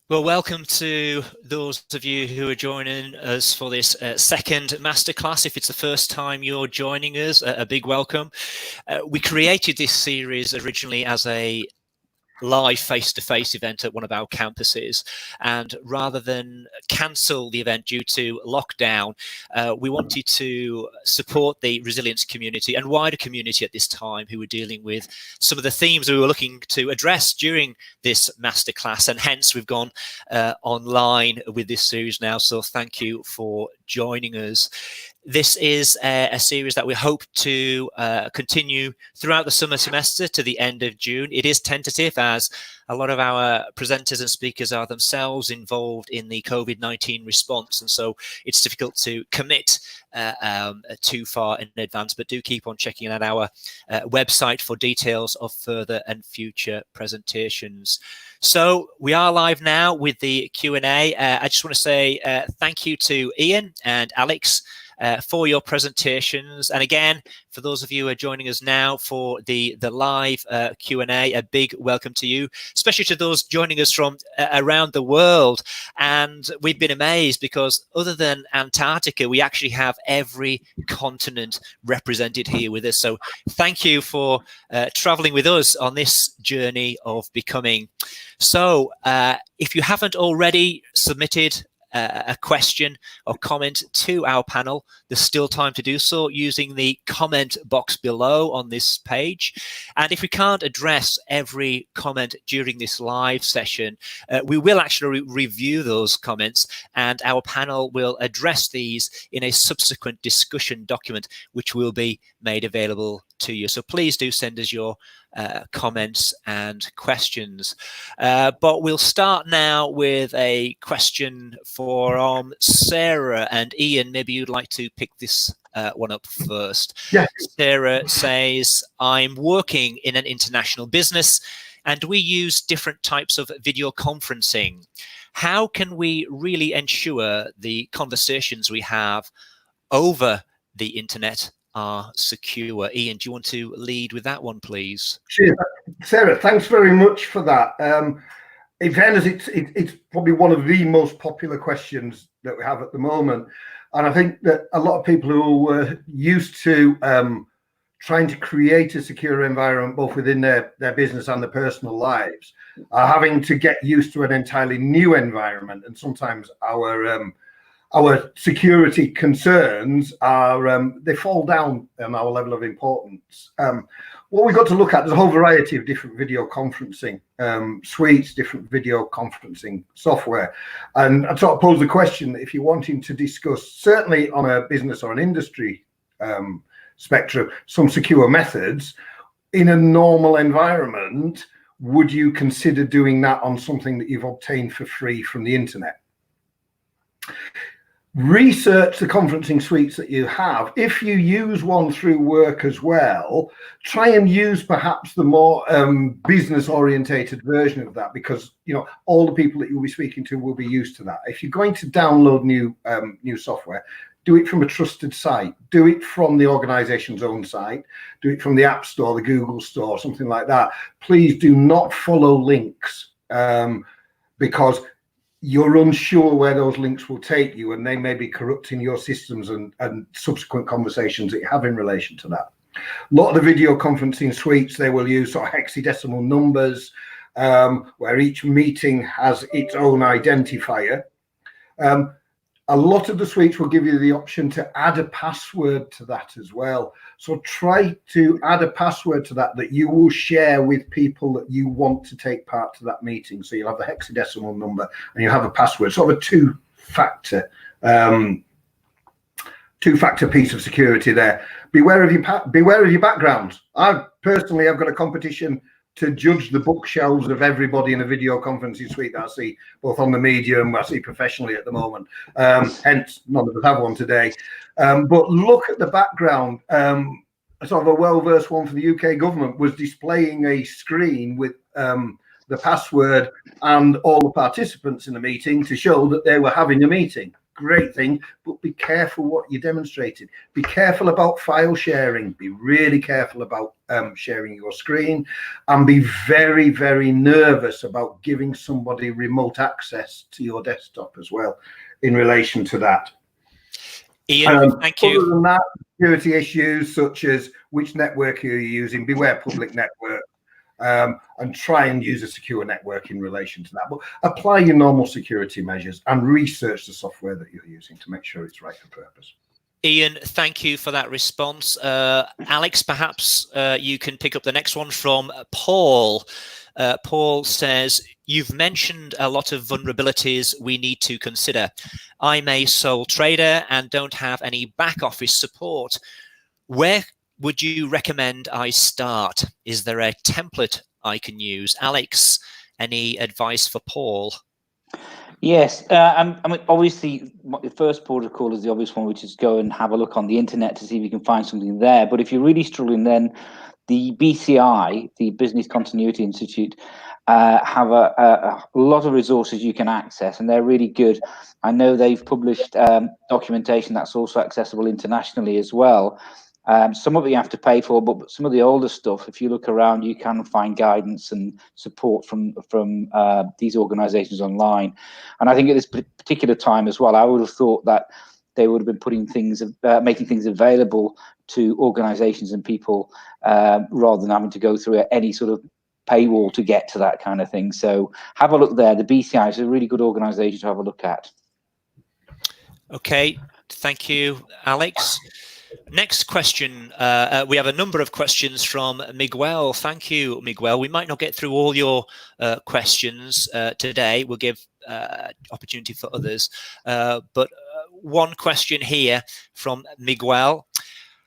Well, welcome to those of you who are joining us for this second masterclass. If it's the first time you're joining us, a big welcome. We created this series originally as a live face-to-face event at one of our campuses, and rather than cancel the event due to lockdown, we wanted to support the resilience community and wider community at this time who were dealing with some of the themes we were looking to address during this masterclass, and hence we've gone online with this series now. So thank you for joining us. This is a series that we hope to continue throughout the summer semester to the end of June. It is tentative, as a lot of our presenters and speakers are themselves involved in the COVID-19 response, and so it's difficult to commit too far in advance, but do keep on checking out our website for details of further and future presentations. So we are live now with the Q&A. I just want to say thank you to Ian and Alex for your presentations, and again, for those of you who are joining us now for the live Q&A, a big welcome to you, especially to those joining us from around the world. And we've been amazed because other than Antarctica, we actually have every continent represented here with us. So thank you for traveling with us on this journey of becoming. So if you haven't already submitted a question or comment to our panel, there's still time to do so using the comment box below on this page. And if we can't address every comment during this live session, we will actually review those comments, and our panel will address these in a subsequent discussion document, which will be made available to you. So please do send us your comments and questions. But we'll start now with a question from Sarah, and Ian, maybe you'd like to pick this one up first. Yeah. Sarah says, I'm working in an international business and we use different types of video conferencing. How can we really ensure the conversations we have over the internet are secure? Ian, do you want to lead with that one, please? Sure. Sarah, thanks very much for that. In fairness, it's probably one of the most popular questions that we have at the moment. And I think that a lot of people who were used to trying to create a secure environment, both within their business and their personal lives, are having to get used to an entirely new environment. And sometimes our security concerns are, they fall down on our level of importance. What we've got to look at, there's a whole variety of different video conferencing suites, different video conferencing software. And I sort of pose the question, if you're wanting to discuss, certainly on a business or an industry spectrum, some secure methods in a normal environment, would you consider doing that on something that you've obtained for free from the internet? Research the conferencing suites that you have. If you use one through work as well, try and use perhaps the more business orientated version of that, because all the people that you'll be speaking to will be used to that. If you're going to download new software, do it from a trusted site, do it from the organization's own site, do it from the App Store, the Google Store, something like that. Please do not follow links because you're unsure where those links will take you, and they may be corrupting your systems and subsequent conversations that you have in relation to that. A lot of the video conferencing suites, they will use sort of hexadecimal numbers where each meeting has its own identifier. A lot of the suites will give you the option to add a password to that as well. So try to add a password to that you will share with people that you want to take part to that meeting. So you'll have the hexadecimal number and you have a password, sort of a two-factor piece of security there. Beware of your background. I personally have got a competition to judge the bookshelves of everybody in a video conferencing suite that I see, both on the media and I see professionally at the moment. Hence, none of us have one today. But look at the background. Sort of a well-versed one for the UK government was displaying a screen with the password and all the participants in the meeting to show that they were having a meeting. great thing, but be careful what you're demonstrating. Be careful about file sharing. Be really careful about sharing your screen, and be very, very nervous about giving somebody remote access to your desktop as well in relation to that. Ian, thank you. Other than that, security issues such as which network you're using, beware public network, and try and use a secure network in relation to that. But apply your normal security measures and research the software that you're using to make sure it's right for purpose. Ian, thank you for that response. Alex, perhaps you can pick up the next one from Paul. Paul says, you've mentioned a lot of vulnerabilities we need to consider. I'm a sole trader and don't have any back office support. Where would you recommend I start? Is there a template I can use? Alex, any advice for Paul? Yes, I mean, obviously, the first protocol is the obvious one, which is go and have a look on the internet to see if you can find something there. But if you're really struggling, then the BCI, the Business Continuity Institute, have a lot of resources you can access, and they're really good. I know they've published documentation that's also accessible internationally as well. Some of it you have to pay for, but some of the older stuff, if you look around, you can find guidance and support from these organizations online. And I think at this particular time as well, I would have thought that they would have been putting things, making things available to organizations and people rather than having to go through any sort of paywall to get to that kind of thing. So have a look there. The BCI is a really good organization to have a look at. Okay, thank you, Alex. Next question. We have a number of questions from Miguel. Thank you, Miguel. We might not get through all your questions today. We'll give opportunity for others. But one question here from Miguel.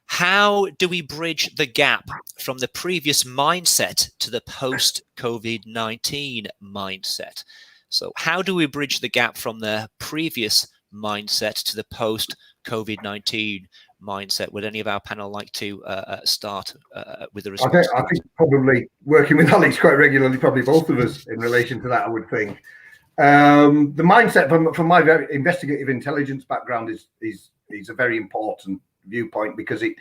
How do we bridge the gap from the previous mindset to the post-COVID-19 mindset? So how do we bridge the gap from the previous mindset to the post-COVID-19 mindset? Would any of our panel like to start with the response? I think probably working with Alex quite regularly, probably both of us in relation to that, I would think. The mindset from my very investigative intelligence background is a very important viewpoint, because it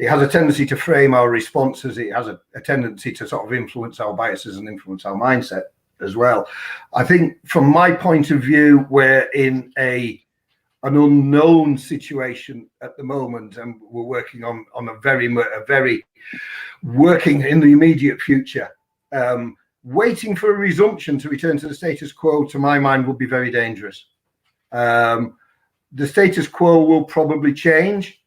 has a tendency to frame our responses. It has a tendency to sort of influence our biases and influence our mindset as well. I think from my point of view, we're in an unknown situation at the moment, and we're working on a very working in the immediate future. Waiting for a resumption to return to the status quo, to my mind, would be very dangerous. The status quo will probably change.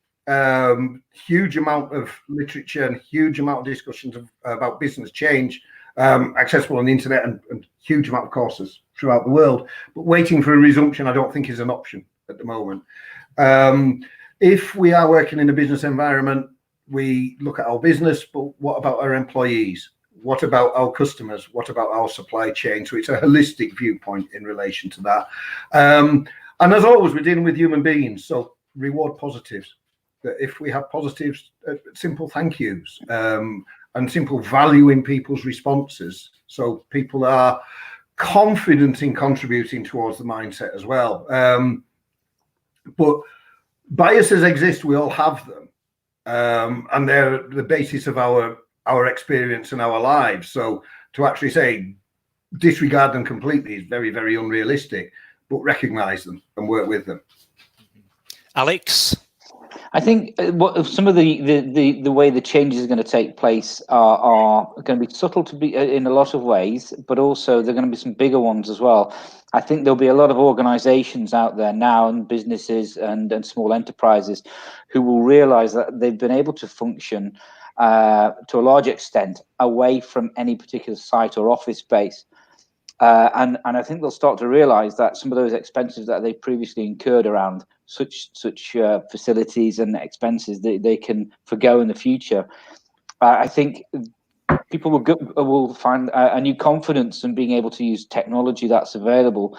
Huge amount of literature and huge amount of discussions about business change accessible on the internet, and huge amount of courses throughout the world. But waiting for a resumption, I don't think, is an option at the moment. If we are working in a business environment, we look at our business, but what about our employees? What about our customers? What about our supply chain? So it's a holistic viewpoint in relation to that. And as always, we're dealing with human beings, so reward positives. That if we have positives, simple thank yous, and simple value in people's responses, so people are confident in contributing towards the mindset as well. But biases exist, we all have them, and they're the basis of our experience and our lives. So to actually say disregard them completely is very, very unrealistic, but recognize them and work with them. Alex? I think some of the way the changes are going to take place are going to be subtle to be in a lot of ways, but also there are going to be some bigger ones as well. I think there'll be a lot of organizations out there now, and businesses and small enterprises, who will realize that they've been able to function to a large extent away from any particular site or office space. And I think they'll start to realize that some of those expenses that they previously incurred around such facilities and expenses, they can forgo in the future. I think people will find a new confidence in being able to use technology that's available,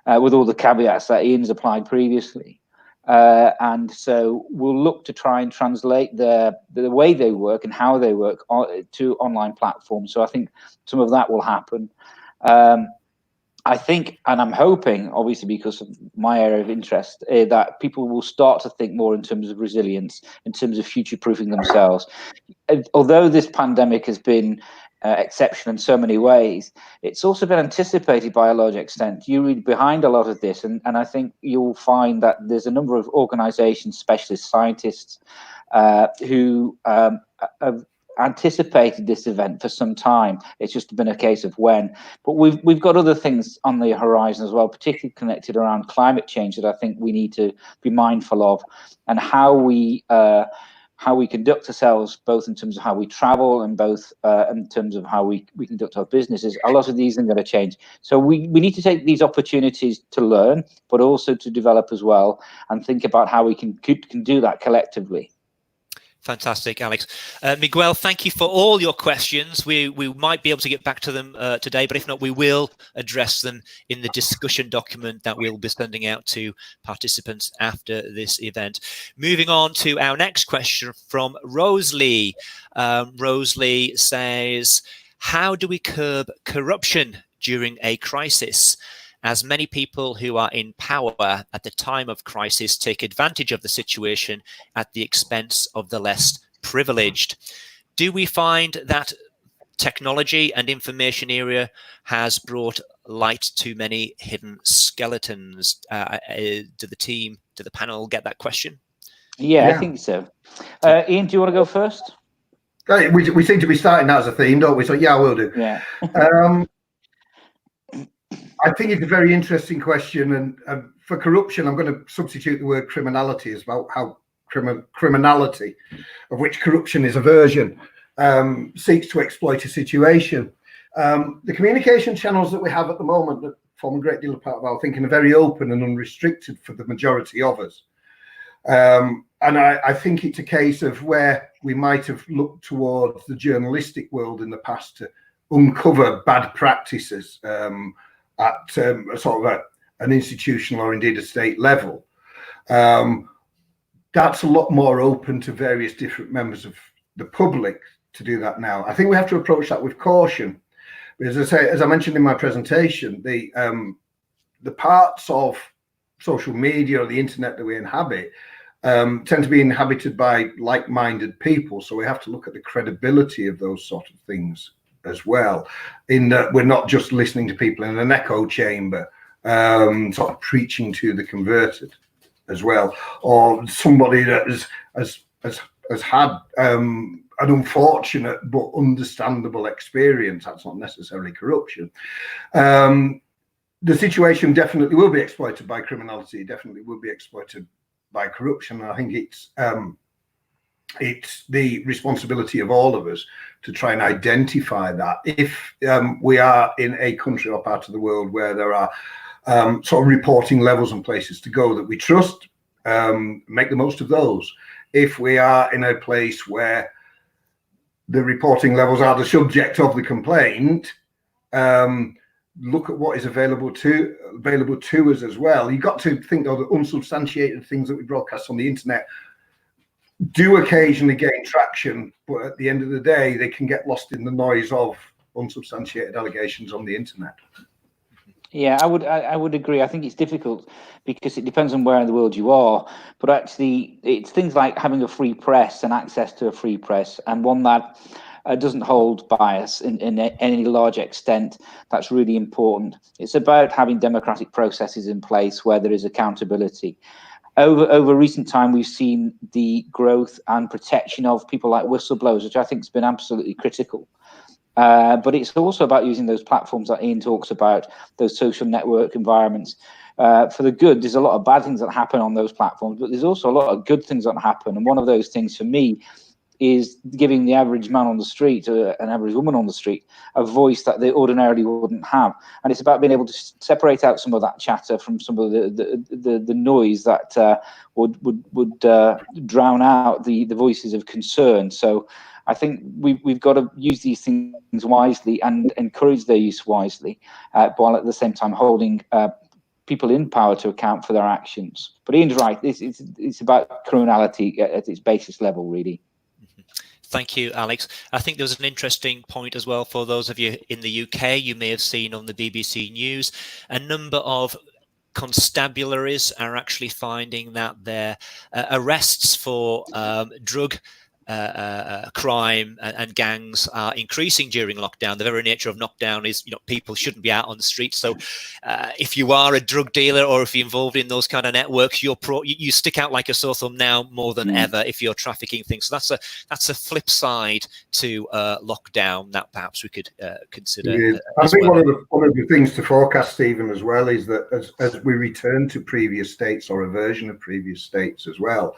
with all the caveats that Ian's applied previously. And so we'll look to try and translate the way they work and how they work to online platforms. So I think some of that will happen. I think, and I'm hoping, obviously because of my area of interest, that people will start to think more in terms of resilience, in terms of future-proofing themselves. Although this pandemic has been exceptional in so many ways, it's also been anticipated by a large extent. You read behind a lot of this, and I think you'll find that there's a number of organizations, specialist scientists, who have anticipated this event for some time. It's just been a case of when. But we've got other things on the horizon as well, particularly connected around climate change, that I think we need to be mindful of, and how we conduct ourselves, both in terms of how we travel and both in terms of how we conduct our businesses. A lot of these are going to change. So we need to take these opportunities to learn, but also to develop as well, and think about how we can do that collectively. Fantastic, Alex. Miguel, thank you for all your questions. We might be able to get back to them today, but if not, we will address them in the discussion document that we'll be sending out to participants after this event. Moving on to our next question from Rosalie. Rosalie says, how do we curb corruption during a crisis, as many people who are in power at the time of crisis take advantage of the situation at the expense of the less privileged? Do we find that technology and information area has brought light to many hidden skeletons? Do the panel get that question? Yeah, I think so. Ian, do you want to go first? We seem to be starting that as a theme, don't we? So yeah, I will do. Yeah. I think it's a very interesting question, and for corruption, I'm going to substitute the word criminality as well. How criminality, of which corruption is a version, seeks to exploit a situation. The communication channels that we have at the moment that form a great deal of part of our thinking are very open and unrestricted for the majority of us. And I think it's a case of where we might have looked towards the journalistic world in the past to uncover bad practices at sort of an institutional or indeed a state level. That's a lot more open to various different members of the public to do that now. I think we have to approach that with caution. Because as I mentioned in my presentation, the parts of social media or the internet that we inhabit tend to be inhabited by like-minded people. So we have to look at the credibility of those sort of things as well, in that we're not just listening to people in an echo chamber, sort of preaching to the converted as well, or somebody that has had an unfortunate but understandable experience. That's not necessarily corruption. The situation definitely will be exploited by criminality, definitely will be exploited by corruption. And I think it's the responsibility of all of us to try and identify that. If we are in a country or part of the world where there are sort of reporting levels and places to go that we trust, make the most of those. If we are in a place where the reporting levels are the subject of the complaint, look at what is available to us as well. You've got to think, though, that unsubstantiated things that we broadcast on the internet do occasionally gain traction, but at the end of the day, they can get lost in the noise of unsubstantiated allegations on the internet. Yeah, I would agree. I think it's difficult because it depends on where in the world you are. But actually, it's things like having a free press and access to a free press, and one that doesn't hold bias in any large extent. That's really important. It's about having democratic processes in place where there is accountability. Over recent time, we've seen the growth and protection of people like whistleblowers, which I think has been absolutely critical. But it's also about using those platforms that Ian talks about, those social network environments. For the good, there's a lot of bad things that happen on those platforms, but there's also a lot of good things that happen. And one of those things for me is giving the average man on the street, an average woman on the street, a voice that they ordinarily wouldn't have. And it's about being able to separate out some of that chatter from some of the noise that would drown out the voices of concern. So I think we've got to use these things wisely and encourage their use wisely, while at the same time holding people in power to account for their actions. But Ian's right, it's about criminality at its basis level, really. Thank you, Alex. I think there's an interesting point as well for those of you in the UK. You may have seen on the BBC News a number of constabularies are actually finding that their arrests for drug crime and gangs are increasing during lockdown. The very nature of lockdown is, people shouldn't be out on the streets. So if you are a drug dealer or if you're involved in those kind of networks, you stick out like a sore thumb now more than ever if you're trafficking things. So that's a flip side to lockdown that perhaps we could consider. I think one of the things to forecast, Stephen, as well, is that as we return to previous states or a version of previous states as well,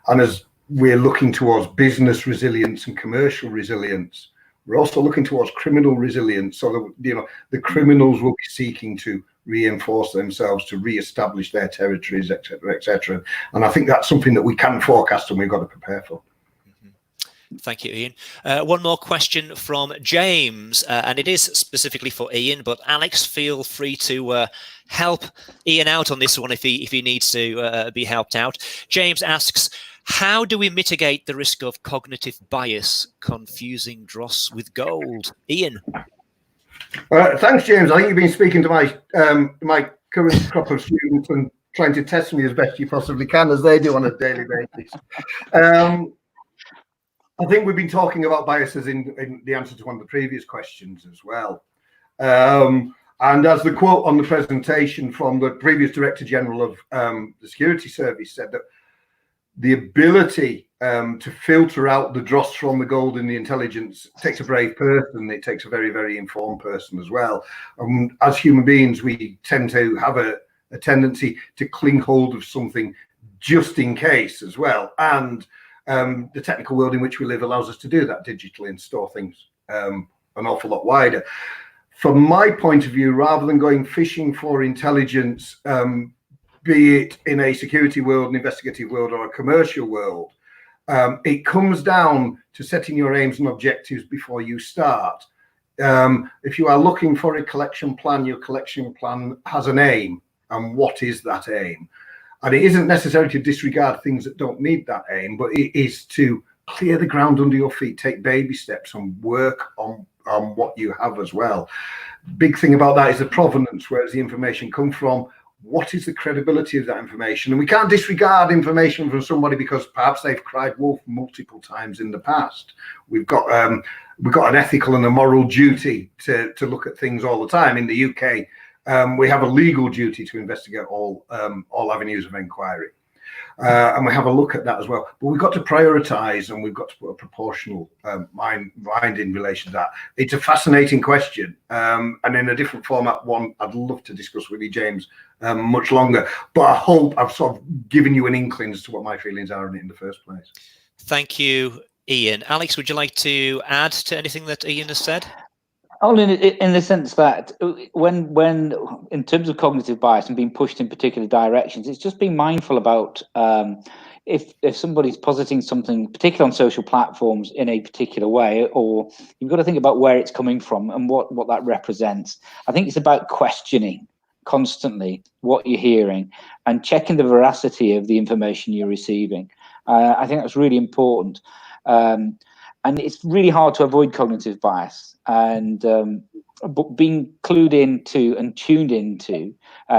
and as we're looking towards business resilience and commercial resilience, we're also looking towards criminal resilience. So that, the criminals will be seeking to reinforce themselves, to re-establish their territories, etc., etc. And I think that's something that we can forecast and we've got to prepare for. Thank you, Ian. One more question from James, and it is specifically for Ian, but Alex, feel free to help Ian out on this one if he needs to be helped out. James asks, how do we mitigate the risk of cognitive bias, confusing dross with gold? Ian. Thanks, James. I think you've been speaking to my current crop of students and trying to test me as best you possibly can, as they do on a daily basis. I think we've been talking about biases in the answer to one of the previous questions as well. And as the quote on the presentation from the previous Director General of the Security Service said, that the ability to filter out the dross from the gold in the intelligence takes a brave person. It takes a very, very informed person as well. As human beings, we tend to have a tendency to cling hold of something just in case as well. And the technical world in which we live allows us to do that digitally and store things an awful lot wider. From my point of view, rather than going fishing for intelligence, be it in a security world, an investigative world, or a commercial world, it comes down to setting your aims and objectives before you start. If you are looking for a collection plan, your collection plan has an aim. And what is that aim? And it isn't necessary to disregard things that don't meet that aim, but it is to clear the ground under your feet, take baby steps and work on what you have as well. Big thing about that is the provenance. Where does the information come from? What is the credibility of that information? And we can't disregard information from somebody because perhaps they've cried wolf multiple times in the past. We've got an ethical and a moral duty to look at things all the time. In the UK, we have a legal duty to investigate all avenues of inquiry. And we have a look at that as well. But we've got to prioritise and we've got to put a proportional mind in relation to that. It's a fascinating question. And in a different format, one I'd love to discuss with you, James, much longer. But I hope I've sort of given you an inkling as to what my feelings are on it in the first place. Thank you, Ian. Alex, would you like to add to anything that Ian has said? Only in the sense that when in terms of cognitive bias and being pushed in particular directions, it's just being mindful about if somebody's positing something, particularly on social platforms, in a particular way, or you've got to think about where it's coming from and what that represents. I think it's about questioning constantly what you're hearing and checking the veracity of the information you're receiving. I think that's really important. And it's really hard to avoid cognitive bias, and but being clued into and tuned into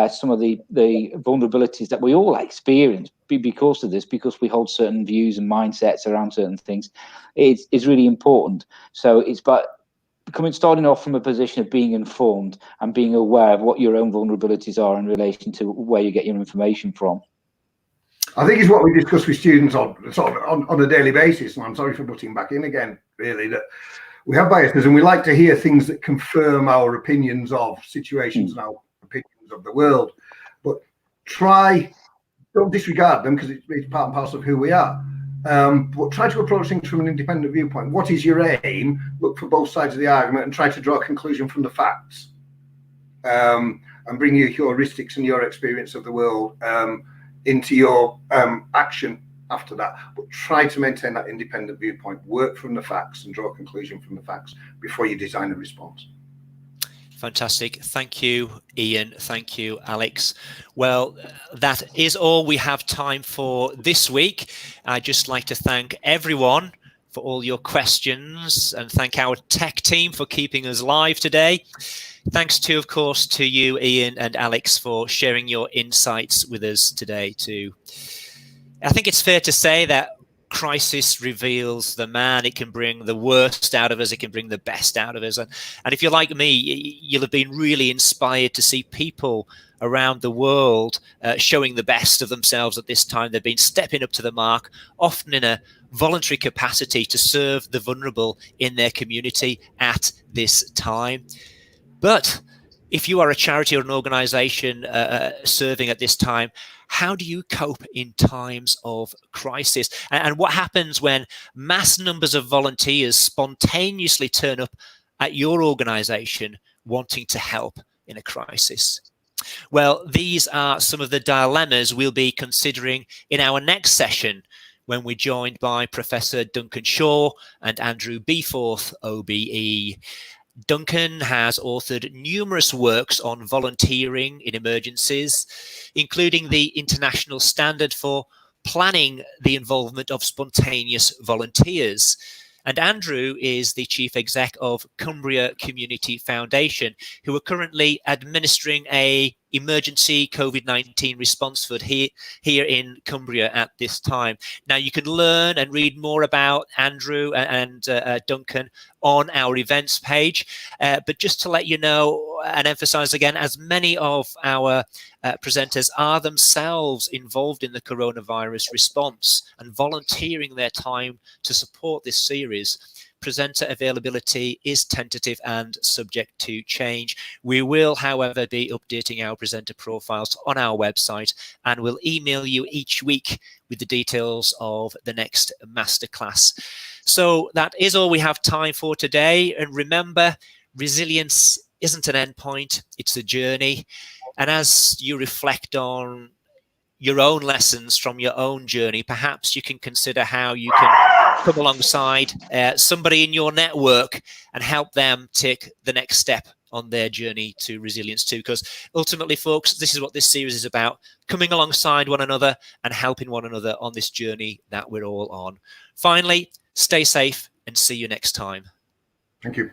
some of the vulnerabilities that we all experience because of this, because we hold certain views and mindsets around certain things, is really important. So it's about starting off from a position of being informed and being aware of what your own vulnerabilities are in relation to where you get your information from. I think it's what we discuss with students on a daily basis, and I'm sorry for butting back in again, really, that we have biases and we like to hear things that confirm our opinions of situations and our opinions of the world. But don't disregard them because it's part and parcel of who we are. But try to approach things from an independent viewpoint. What is your aim? Look for both sides of the argument and try to draw a conclusion from the facts, and bring your heuristics and your experience of the world into your action after that. But try to maintain that independent viewpoint, work from the facts and draw a conclusion from the facts before you design a response. Fantastic. Thank you, Ian. Thank you, Alex. Well, that is all we have time for this week. I'd just like to thank everyone for all your questions, and thank our tech team for keeping us live today. Thanks to, of course, to you, Ian and Alex, for sharing your insights with us today too. I think it's fair to say that crisis reveals the man. It can bring the worst out of us. It can bring the best out of us. And if you're like me, you'll have been really inspired to see people around the world showing the best of themselves at this time. They've been stepping up to the mark, often in a voluntary capacity, to serve the vulnerable in their community at this time. But if you are a charity or an organization serving at this time, how do you cope in times of crisis? And what happens when mass numbers of volunteers spontaneously turn up at your organization wanting to help in a crisis? Well, these are some of the dilemmas we'll be considering in our next session, when we're joined by Professor Duncan Shaw and Andrew Beforth, OBE. Duncan has authored numerous works on volunteering in emergencies, including the International Standard for Planning the Involvement of Spontaneous Volunteers. And Andrew is the chief exec of Cumbria Community Foundation, who are currently administering a emergency COVID-19 response fund here in Cumbria at this time. Now, you can learn and read more about Andrew and Duncan on our events page. But just to let you know and emphasize again, as many of our presenters are themselves involved in the coronavirus response and volunteering their time to support this series, presenter availability is tentative and subject to change. We will, however, be updating our presenter profiles on our website, and we'll email you each week with the details of the next masterclass. So that is all we have time for today. And remember, resilience isn't an endpoint, it's a journey. And as you reflect on your own lessons from your own journey, perhaps you can consider how you can come alongside somebody in your network and help them take the next step on their journey to resilience too. Because ultimately, folks, this is what this series is about: coming alongside one another and helping one another on this journey that we're all on. Finally, stay safe and see you next time. Thank you.